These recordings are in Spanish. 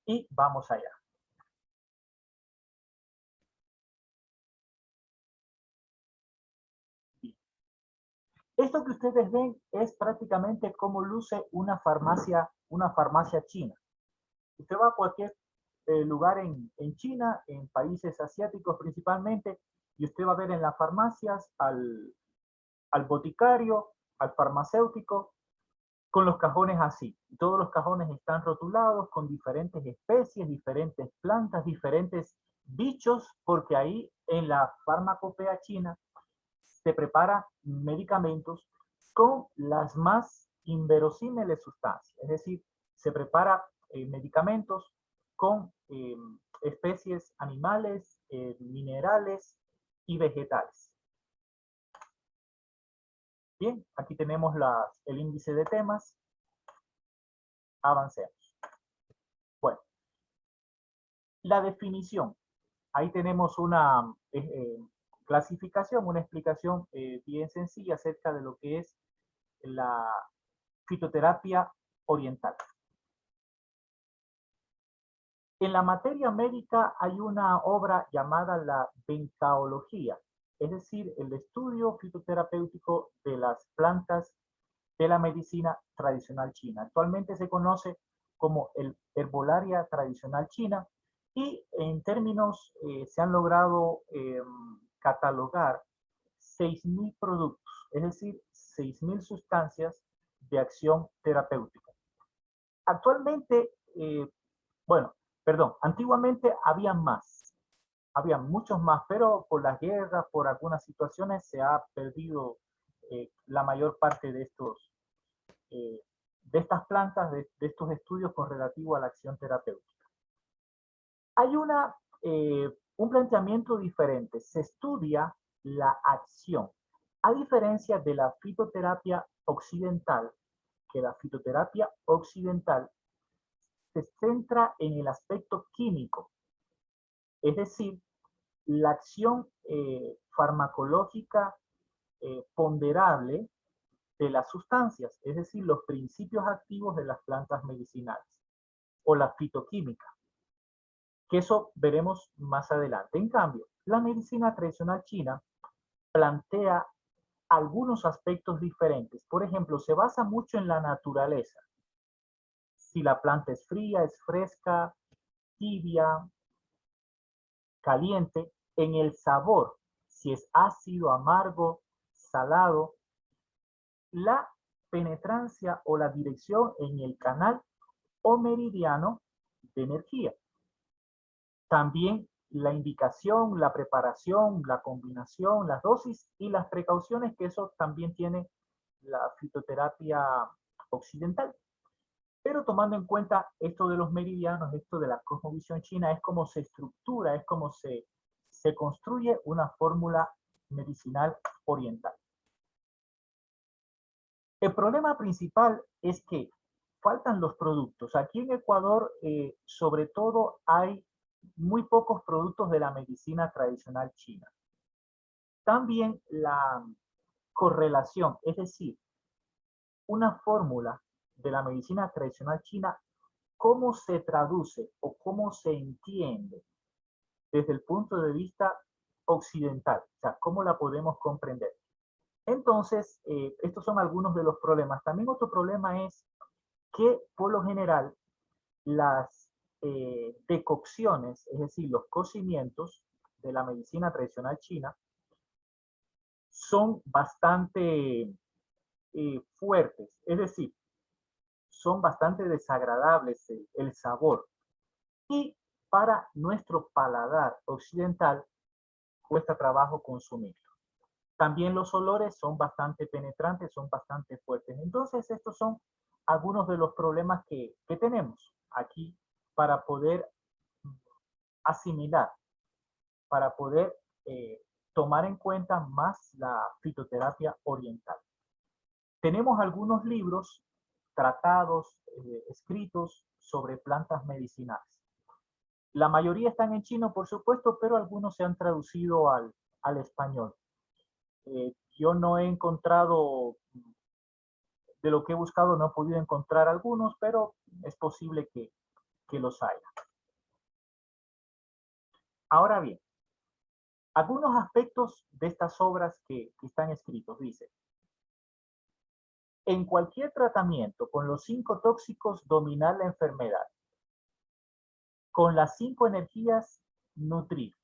y vamos allá. Esto que ustedes ven es prácticamente cómo luce una farmacia china. Usted va a cualquier lugar en China, en países asiáticos principalmente, y usted va a ver en las farmacias al boticario, al farmacéutico, con los cajones así. Todos los cajones están rotulados con diferentes especies, diferentes plantas, diferentes bichos, porque ahí en la farmacopea china se preparan medicamentos con las más inverosímiles sustancias. Es decir, se prepara medicamentos con especies animales, minerales y vegetales. Bien, aquí tenemos el índice de temas. Avancemos. Bueno, la definición. Ahí tenemos una clasificación, una explicación bien sencilla acerca de lo que es la fitoterapia oriental. En la materia médica hay una obra llamada la bencaología, es decir, el estudio fitoterapéutico de las plantas de la medicina tradicional china. Actualmente se conoce como el herbolaria tradicional china y en términos se han logrado catalogar 6.000 productos, es decir, 6.000 sustancias de acción terapéutica. Actualmente, bueno, perdón, antiguamente había muchos más, pero por las guerras, por algunas situaciones, se ha perdido la mayor parte de estas plantas, de estos estudios con relativo a la acción terapéutica. Hay un planteamiento diferente. Se estudia la acción. A diferencia de la fitoterapia occidental, que la fitoterapia occidental se centra en el aspecto químico, es decir, la acción farmacológica ponderable de las sustancias, es decir, los principios activos de las plantas medicinales o la fitoquímica, que eso veremos más adelante. En cambio, la medicina tradicional china plantea algunos aspectos diferentes. Por ejemplo, se basa mucho en la naturaleza. Si la planta es fría, es fresca, tibia, caliente, en el sabor, si es ácido, amargo, salado, la penetrancia o la dirección en el canal o meridiano de energía. También la indicación, la preparación, la combinación, las dosis y las precauciones, que eso también tiene la fitoterapia occidental. Pero tomando en cuenta esto de los meridianos, esto de la cosmovisión china, es como se estructura, es como se construye una fórmula medicinal oriental. El problema principal es que faltan los productos. Aquí en Ecuador, sobre todo, hay muy pocos productos de la medicina tradicional china. También la correlación, es decir, una fórmula de la medicina tradicional china, cómo se traduce o cómo se entiende desde el punto de vista occidental, o sea, cómo la podemos comprender. Entonces, estos son algunos de los problemas. También otro problema es que por lo general las decocciones, es decir, los cocimientos de la medicina tradicional china, son bastante fuertes, es decir, son bastante desagradables el sabor. Y para nuestro paladar occidental cuesta trabajo consumirlo. También los olores son bastante penetrantes, son bastante fuertes. Entonces, estos son algunos de los problemas que tenemos aquí para poder asimilar, para poder tomar en cuenta más la fitoterapia oriental. Tenemos algunos libros, tratados, escritos sobre plantas medicinales. La mayoría están en chino, por supuesto, pero algunos se han traducido al español. Yo no he encontrado, de lo que he buscado, no he podido encontrar algunos, pero es posible que que los haya. Ahora bien, algunos aspectos de estas obras que están escritos, dice: en cualquier tratamiento con los 5 tóxicos dominar la enfermedad, con las 5 energías nutrir,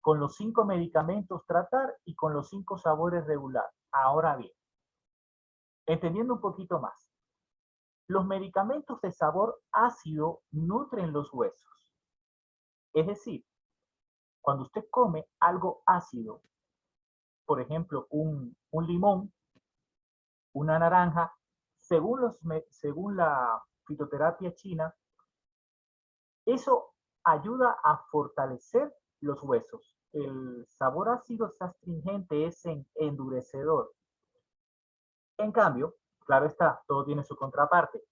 con los 5 medicamentos tratar y con los 5 sabores regular. Ahora bien, entendiendo un poquito más, los medicamentos de sabor ácido nutren los huesos. Es decir, cuando usted come algo ácido, por ejemplo, un limón, una naranja, según la fitoterapia china, eso ayuda a fortalecer los huesos. El sabor ácido es astringente, es endurecedor. En cambio, claro está, todo tiene su contraparte.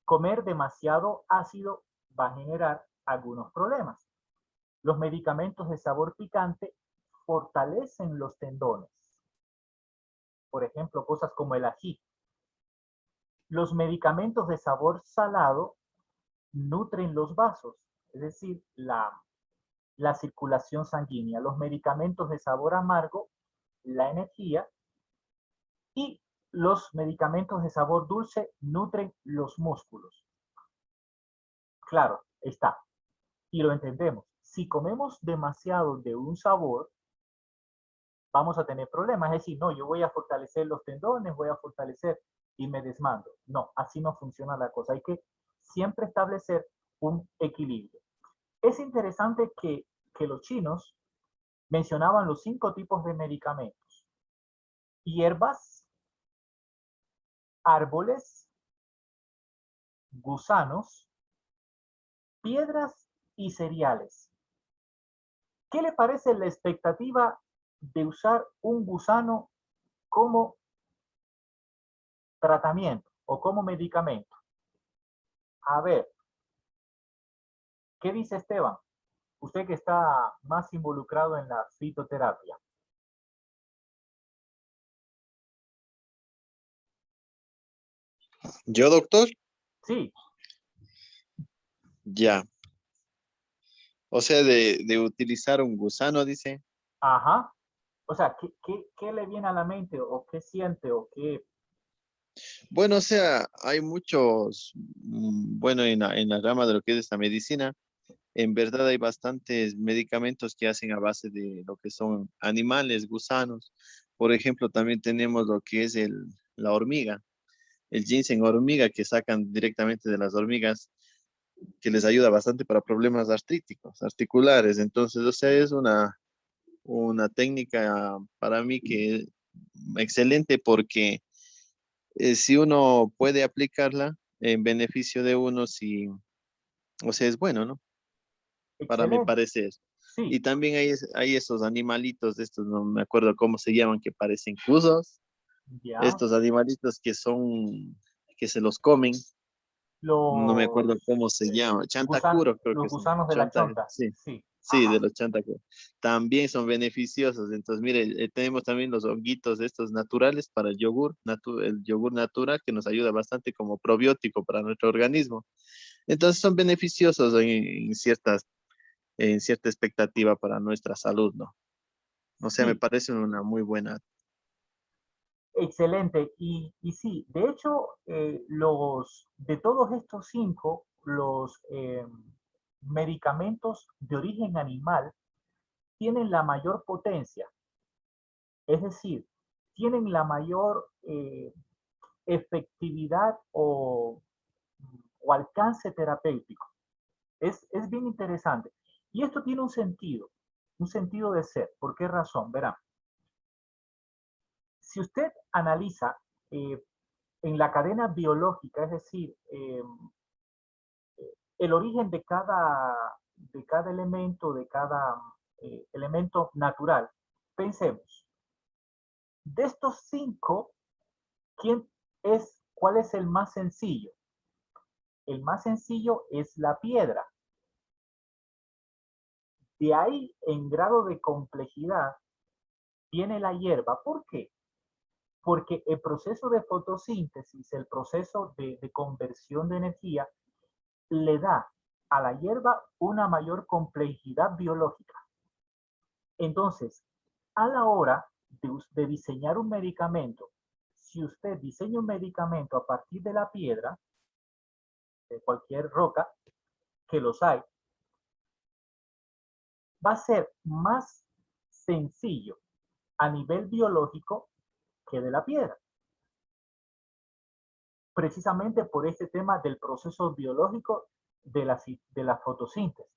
Comer demasiado ácido va a generar algunos problemas. Los medicamentos de sabor picante fortalecen los tendones. Por ejemplo, cosas como el ají. Los medicamentos de sabor salado nutren los vasos, es decir, la circulación sanguínea. Los medicamentos de sabor amargo, la energía. Y los medicamentos de sabor dulce nutren los músculos. Claro, está. Y lo entendemos. Si comemos demasiado de un sabor, vamos a tener problemas. Es decir, no, yo voy a fortalecer los tendones, voy a fortalecer y me desmando. No, así no funciona la cosa. Hay que siempre establecer un equilibrio. Es interesante que los chinos mencionaban los 5 tipos de medicamentos: hierbas, árboles, gusanos, piedras y cereales. ¿Qué le parece la expectativa de usar un gusano como tratamiento o como medicamento? A ver, ¿qué dice Esteban? Usted que está más involucrado en la fitoterapia. ¿Yo, doctor? Sí, Ya. O sea, de utilizar un gusano, dice. ajá. O sea, ¿qué le viene a la mente o qué siente o qué? Bueno, o sea, hay muchos, bueno, en la rama de lo que es esta medicina, en verdad hay bastantes medicamentos que hacen a base de lo que son animales, gusanos. Por ejemplo, también tenemos lo que es la hormiga, el ginseng hormiga que sacan directamente de las hormigas, que les ayuda bastante para problemas artríticos, articulares. Entonces, o sea, es una técnica para mí que es excelente porque si uno puede aplicarla en beneficio de uno, sí, o sea, es bueno, ¿no? Para mi Excelente. parecer. Sí, Y también hay esos animalitos de estos, no me acuerdo cómo se llaman, que parecen crudos, ya. estos animalitos que se los comen, no me acuerdo Los, cómo se llama, chantacuro creo los que son, gusanos de la chonta. sí, Sí, sí, de ajá. los chantacuros. También son beneficiosos. Entonces, mire, tenemos también los honguitos estos naturales para el yogur, el yogur natural que nos ayuda bastante como probiótico para nuestro organismo. Entonces son beneficiosos en cierta expectativa para nuestra salud, ¿no? O sea, me Sí, parece una muy buena. excelente. Y sí, de hecho, de todos estos 5, los medicamentos de origen animal tienen la mayor potencia, es decir, tienen la mayor efectividad o alcance terapéutico. Es bien interesante. Y esto tiene un sentido de ser. ¿Por qué razón? Verán, si usted analiza eh, en la cadena biológica, es decir, el origen de cada elemento, de cada elemento natural, pensemos, de estos 5, ¿cuál es el más sencillo? El más sencillo es la piedra. De ahí, en grado de complejidad, viene la hierba. ¿Por qué? Porque el proceso de fotosíntesis, el proceso de conversión de energía, le da a la hierba una mayor complejidad biológica. Entonces, a la hora de diseñar un medicamento, si usted diseña un medicamento a partir de la piedra, de cualquier roca, que los hay, va a ser más sencillo a nivel biológico que de la piedra. Precisamente por este tema del proceso biológico de la fotosíntesis.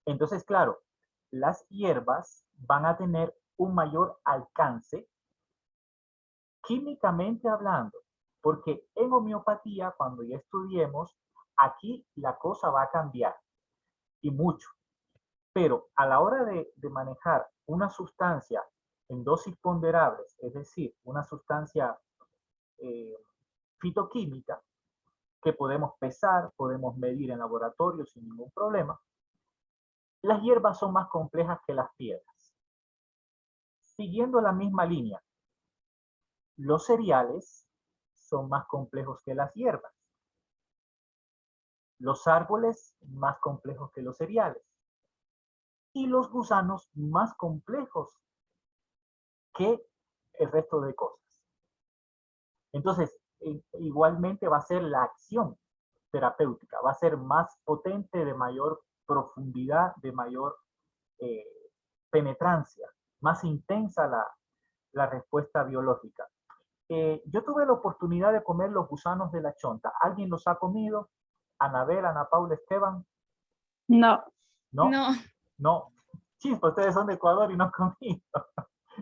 Entonces, claro, las hierbas van a tener un mayor alcance químicamente hablando, porque en homeopatía, cuando ya estudiemos, aquí la cosa va a cambiar y mucho. Pero a la hora de manejar una sustancia en dosis ponderables, es decir, una sustancia eh, fitoquímica que podemos pesar, podemos medir en laboratorio sin ningún problema, las hierbas son más complejas que las piedras. Siguiendo la misma línea, los cereales son más complejos que las hierbas. Los árboles más complejos que los cereales. Y los gusanos más complejos que el resto de cosas. Entonces, igualmente va a ser la acción terapéutica, va a ser más potente, de mayor profundidad, de mayor eh, penetrancia, más intensa la respuesta biológica. Yo tuve la oportunidad de comer los gusanos de la chonta. ¿Alguien los ha comido? Anabel, Ana Paula, Esteban. No. ¿No? No, No. Chispa, ustedes son de Ecuador y no han comido.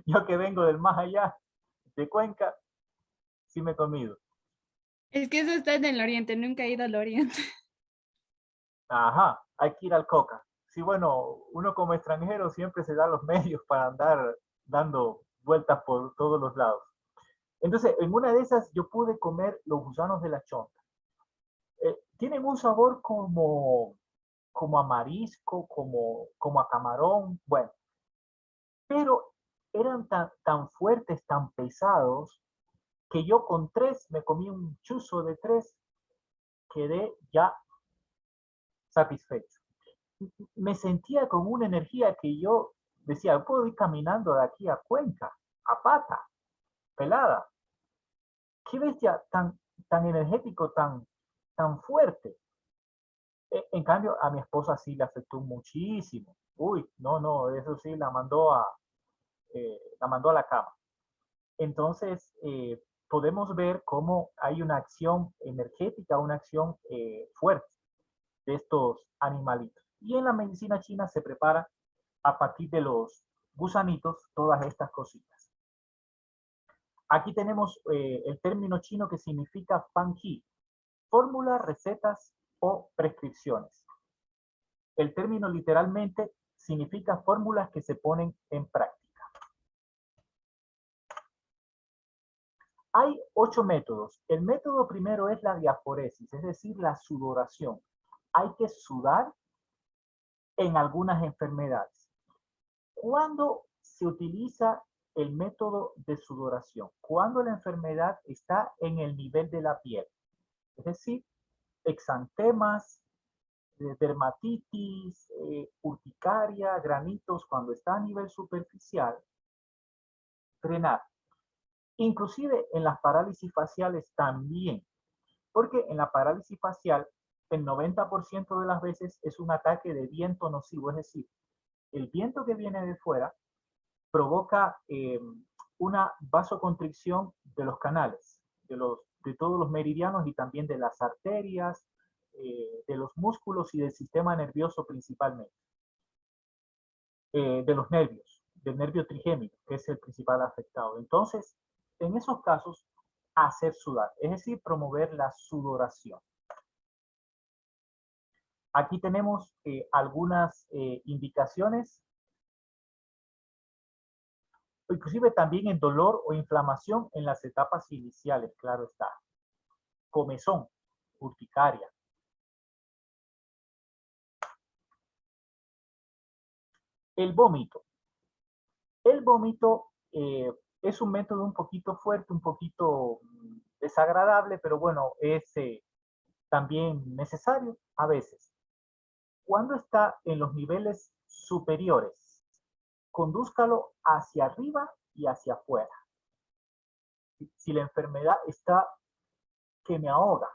Yo que vengo del más allá, de Cuenca, sí me he comido. es que eso está en el oriente, nunca he ido al oriente. Ajá, hay que ir al Coca. Sí, bueno, uno como extranjero siempre se da los medios para andar dando vueltas por todos los lados. Entonces, en una de esas yo pude comer los gusanos de la chonta. Tienen un sabor como a marisco, como a camarón, bueno, pero eran tan fuertes, tan pesados, que yo con tres, me comí un chuzo de tres, quedé ya satisfecho. Me sentía con una energía que yo decía, puedo ir caminando de aquí a Cuenca, a pata, pelada. Qué bestia tan energético, tan fuerte. En cambio, a mi esposa sí le afectó muchísimo. Uy, no, eso sí la mandó a la cama. Entonces, podemos ver cómo hay una acción energética, una acción fuerte de estos animalitos. Y en la medicina china se prepara a partir de los gusanitos todas estas cositas. Aquí tenemos el término chino que significa fan qi, fórmulas, recetas o prescripciones. El término literalmente significa fórmulas que se ponen en práctica. Hay 8 métodos. El método primero es la diaforesis, es decir, la sudoración. Hay que sudar en algunas enfermedades. ¿Cuándo se utiliza el método de sudoración? Cuando la enfermedad está en el nivel de la piel. Es decir, exantemas, dermatitis, urticaria, granitos, cuando está a nivel superficial, drenar. Inclusive en las parálisis faciales también, porque en la parálisis facial el 90% de las veces es un ataque de viento nocivo, es decir, el viento que viene de fuera provoca una vasoconstricción de los canales, de todos los meridianos y también de las arterias, de los músculos y del sistema nervioso principalmente, de los nervios, del nervio trigémino, que es el principal afectado. Entonces, en esos casos, hacer sudar, es decir, promover la sudoración. Aquí tenemos algunas indicaciones, inclusive también en dolor o inflamación en las etapas iniciales, claro está. Comezón, urticaria. El vómito. El vómito es un método un poquito fuerte, un poquito desagradable, pero bueno, es también necesario a veces. Cuando está en los niveles superiores, condúzcalo hacia arriba y hacia afuera. Si la enfermedad está que me ahoga,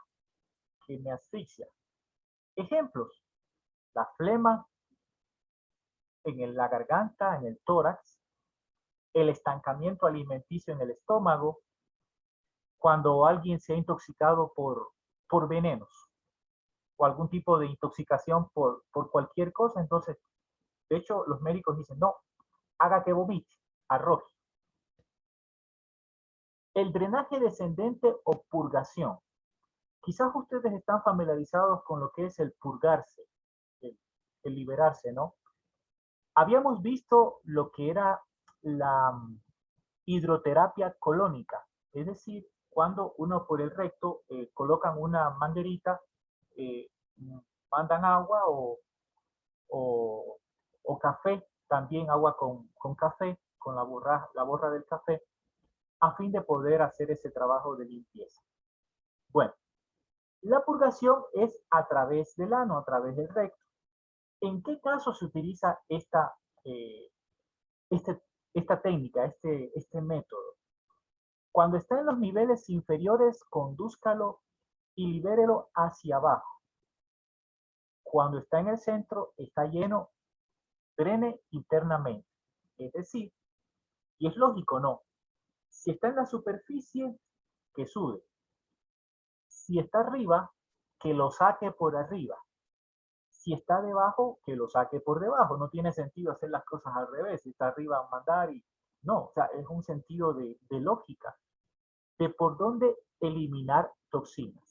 que me asfixia. Ejemplos, la flema en la garganta, en el tórax, el estancamiento alimenticio en el estómago, cuando alguien se ha intoxicado por venenos o algún tipo de intoxicación por cualquier cosa. Entonces, de hecho, los médicos dicen, no, haga que vomite, arroje. El drenaje descendente o purgación. Quizás ustedes están familiarizados con lo que es el purgarse, el liberarse, ¿no? Habíamos visto lo que era la hidroterapia colónica, es decir, cuando uno por el recto colocan una manguerita, eh, mandan agua o café, también agua con café, con la borra del café, a fin de poder hacer ese trabajo de limpieza. Bueno, la purgación es a través del ano, a través del recto. ¿En qué caso se utiliza esta técnica, este método? Cuando está en los niveles inferiores, condúzcalo y libérelo hacia abajo. Cuando está en el centro, está lleno, drene internamente. Es decir, y es lógico, no. Si está en la superficie, que sube. Si está arriba, que lo saque por arriba. Si está debajo, que lo saque por debajo. No tiene sentido hacer las cosas al revés. Si está arriba, mandar y... No, o sea, es un sentido de lógica, de por dónde eliminar toxinas.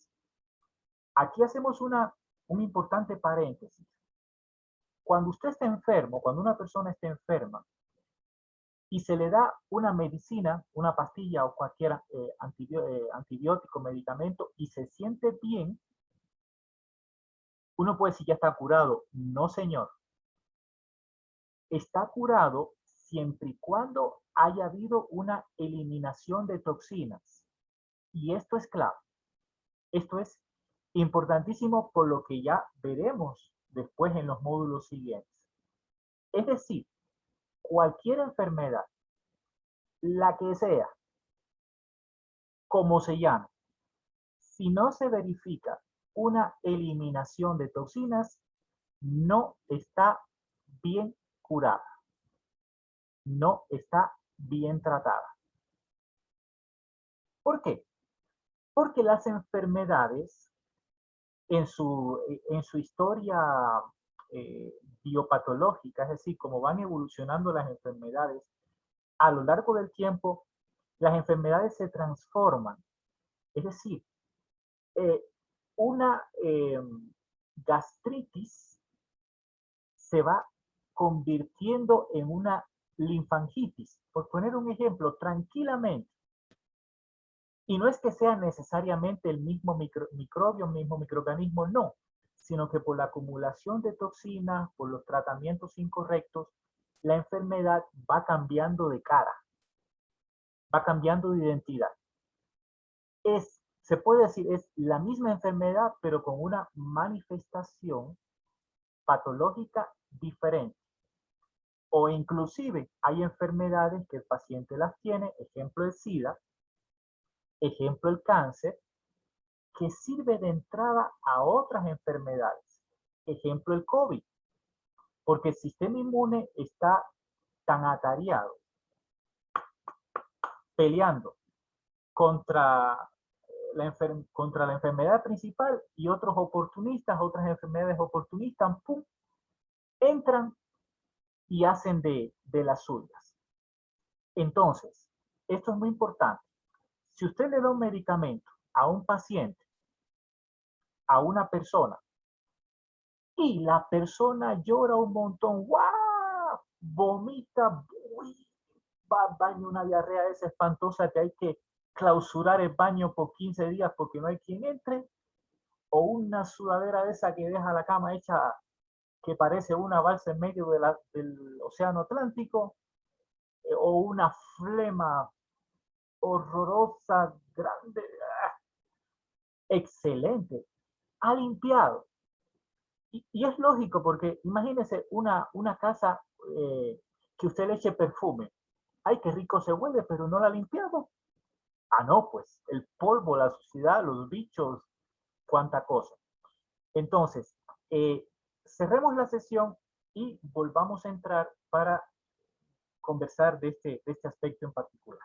Aquí hacemos un importante paréntesis. Cuando usted está enfermo, cuando una persona está enferma y se le da una medicina, una pastilla o cualquier antibiótico, medicamento y se siente bien, uno puede decir ya está curado. No, señor. Está curado siempre y cuando haya habido una eliminación de toxinas. Y esto es clave. Esto es importantísimo por lo que ya veremos después en los módulos siguientes. Es decir, cualquier enfermedad, la que sea, como se llame, si no se verifica una eliminación de toxinas, no está bien curada, no está bien tratada. ¿Por qué? Porque las enfermedades en su historia biopatológica, es decir, como van evolucionando las enfermedades, a lo largo del tiempo, las enfermedades se transforman. Es decir, una gastritis se va convirtiendo en una linfangitis, por poner un ejemplo, tranquilamente. Y no es que sea necesariamente el mismo microbio, el mismo microorganismo, no, sino que por la acumulación de toxinas, por los tratamientos incorrectos, la enfermedad va cambiando de cara, va cambiando de identidad. Se puede decir, es la misma enfermedad, pero con una manifestación patológica diferente. O inclusive hay enfermedades que el paciente las tiene, ejemplo el SIDA, ejemplo el cáncer, que sirve de entrada a otras enfermedades. Ejemplo el COVID, porque el sistema inmune está tan atareado, peleando contra la enfermedad principal y otros oportunistas, otras enfermedades oportunistas, ¡pum!, entran y hacen de las suyas. Entonces, esto es muy importante. Si usted le da un medicamento a un paciente, a una persona, y la persona llora un montón, ¡guau!, vomita, uy, va al baño, una diarrea esa espantosa que hay que clausurar el baño por 15 días porque no hay quien entre, o una sudadera de esa que deja la cama hecha que parece una balsa en medio del océano Atlántico, o una flema horrorosa, grande, excelente, ha limpiado. Y es lógico porque imagínese una casa que usted le eche perfume. Ay, qué rico se huele, pero no la ha limpiado. Ah, no, pues el polvo, la suciedad, los bichos, cuánta cosa. Entonces, cerremos la sesión y volvamos a entrar para conversar de este aspecto en particular.